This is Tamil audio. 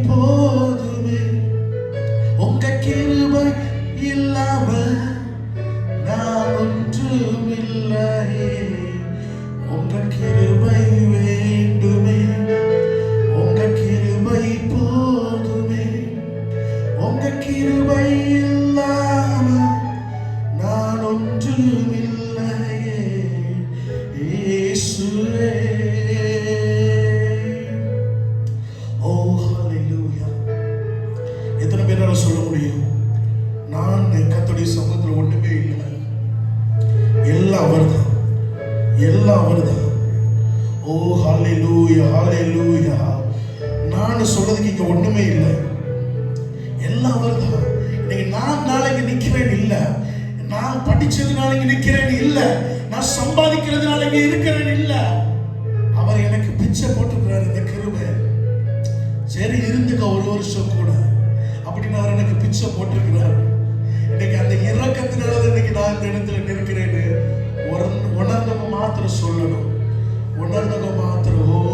போதுமே, உங்க கிருபை இல்லாம நான் ஒன்றுமில்லையே. உங்க கிருபை வேண்டுமே, உங்க கிருபை போதுமே, உங்க கிருபை இல்லாம நான் ஒன்றுமில்லையே. இயேசுவே. ஓ ஹல்லேலூயா. எத்தனை பேரால சொல்ல முடியும், நான் கர்த்தருடைய சமூகத்தில் ஒண்ணுமே இல்லை, எல்லாம் அவர்தான், எல்லாம் அவர்தான். ஓ ஹல்லேலூயா, ஹல்லேலூயா. நான் சொல்றதுக்கு இங்க ஒண்ணுமே இல்லை, எல்லாம் அவர்தான். இன்னைக்கு நான் நாளைக்கு நிக்கிறேன் இல்ல, நான் படிச்சதுனால இங்க நிக்கிறேன் இல்ல, நான் சம்பாதிக்கிறதுனால இங்க இருக்கிறேன் இல்ல. அவர் எனக்கு பிச்சை போட்டுக்கிறார். இந்த கிருபை சரி இருந்துக்க ஒரு வருஷம் கூட அப்படின்னு அவர் எனக்கு பிச்சை போட்டிருக்கிறார். இன்னைக்கு அந்த இரக்கத்தினால இன்னைக்கு நான் இந்த இடத்துல நிற்கிறேன்னு உணர்ந்தவங்க மாத்திரம் சொல்லணும், உணர்ந்தவங்க மாத்திரம். ஓ